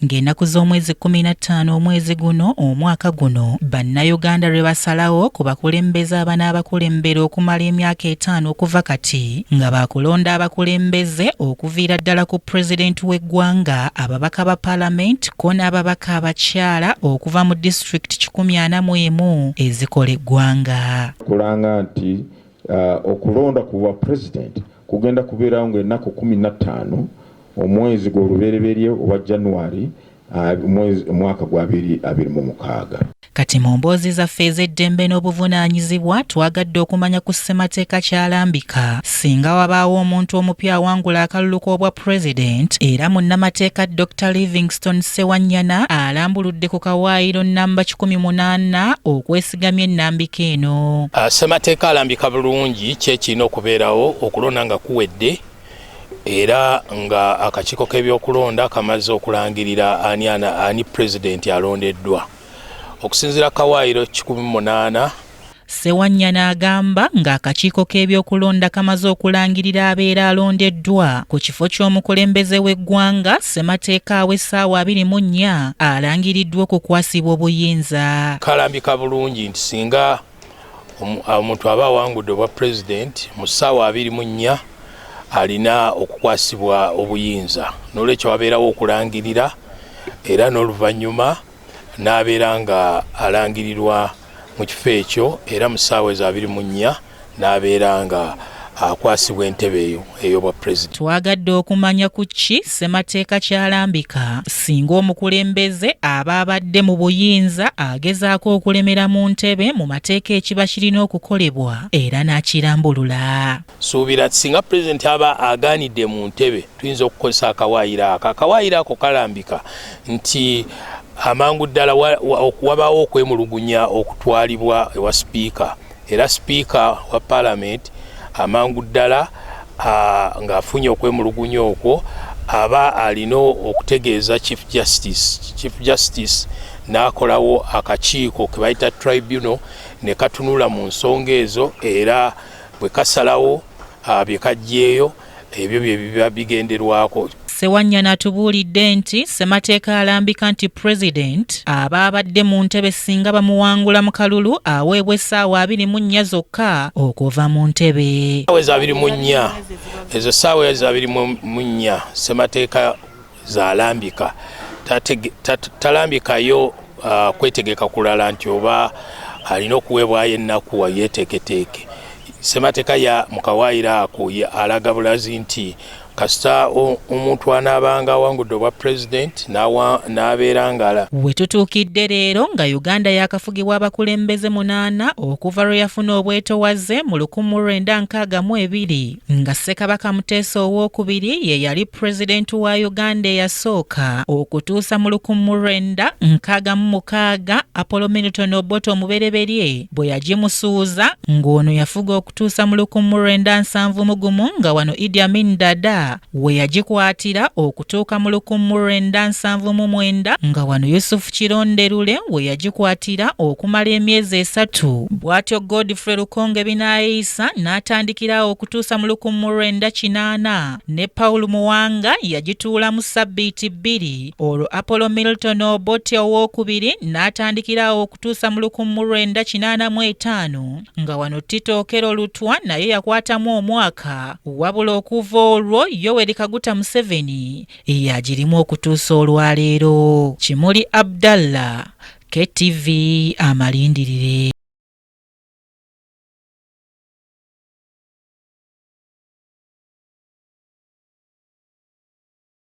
Ng'ennaku z'omwezi 15 omwezi guno omwaka guno bannayuganda lwe basalawo ku bakulembeze abanaabakulembera okumala emyaka 5 okuva kati nga baakulonda abakulembeze okuviira ddala ku pulezidenti w'eggwanga, ababaka ba paalamenti ko n'ababaka abakyala okuva mu disitulikiti 41 ezikola eggwanga. Kulanga nti okulonda ku bwa pulezidenti kugenda kubeerawo ng'ennaku 15 omwezi gw'olubereberye owa January omwaka gwa 2026. Kati mu mboozi zaffe ez'eddembe n'obuvunaanyizibwa twagadde okumanya ku ssemateeka kyalambika singa wabaawo omuntu omupya awangula akalulu k'obwa pulezidenti, era munnamateeka Dr. Livingstone Ssewanyana alambuludde ku kawaayiro nnamba 18 okwesigamya ennambika eno. Ssemateeka alambika bulungi kyekirina okubeerawo okulonda nga kuwedde, era nga akakiiko k'ebyokulonda kamaze okulangirira ani pulezidenti alondeddwa okusinziira kawaayiro 18. Ssewanyana agamba ng'akakiiko k'ebyokulonda kamaze okulangirira abeera alondeddwa ku kifo ky'omukulembeze w'eggwanga ssemateeka w'essaawa 24 alangiriddwa okukwasibwa obuyinza. Kalambika bulungi nti singa omuntu aba awangudde obwa pulezidenti mu ssaawa 24 alina okukwasibwa obuyinza, n'olwekyo wabeerawo okulangirira, era n'oluvannyuma n'abeera nga alangirirwa mu kifo ekyo, era mu ssaawa ezo 24 n'abeera nga akwasibwa entebe ey'obwa pulezidenti. Twagadde okumanya ku ki ssemateeka kyalambika singa omukulembeze aba abadde mu buyinza agezaako okulemera mu ntebe mu mateeka ekiba kirina okukolebwa, era n'akirambulula. Suubira singa pulezidenti aba agaanidde mu ntebe tuyinza okukozesa akawaayiro ako. Akawaayiro ako kalambika nti amangu ddala wabaawo okwemulugunya okutwalibwa ewa sipiika, era sipiika wa paalamenti amangu ddala ng'afunye okwemulugunya okwo aba alina okutegeeza chief justice n'akolawo akakiiko ke bayita tribunal ne katunula mu nsonga ezo, era bwe kasalawo bye kaggyeeyo ebyo bye biba bigenderwako. Ssewanyana atubuulidde nti ssemateeka alambika nti pulezidenti aba abadde mu ntebe singa bamuwangula mu kalulu aweebwa essaawa 24 zokka okuva mu ntebe. Ezo ssaawa ezo 24 ssemateeka zalambika, talambikayo kwetegeka kulala nti oba alina okuweebwayo ennaku wayeteeketeeke. Ssemateeka ya mukawaayiro ako alaga bulazi nti kasita omuntu anaabanga awangudde obwa pulezidenti n'abeera ngala. We tutuukidde leero nga Uganda yakafugibwa abakulembeze 8 okuva lwe yafuna obwetowaze mu 1962 nga Ssekabaka Muteesa II ye yali pulezidenti wa Uganda eyasooka okutuusa mu 1966 Apollo Milton Obote omubereberye bwe yagimusuuza, ng'ono yafuga okutuusa mu 1971 nga wano Idi Amin Dada we yagikwatira okutuuka mu 1979 nga wano Yusufu Kironderule we yagikwatira okumala emyezi 3. Bw'atyo Godfrey Lukonge Binaisa n'atandikira okutuusa mu 1980 ne Paul Muwanga yagituula mu ssabbiiti 2. Olwo Apollo Milton Obote II n'atandikira okutuusa mu 1985 nga wano Tito Okello Lutwa naye yakwatamu omwaka, wabula okuva olwo Yoweri Kaguta Museveni yagirimu okutuusa olwaleero. Kimuli Abdallah, KTV Amalindirire.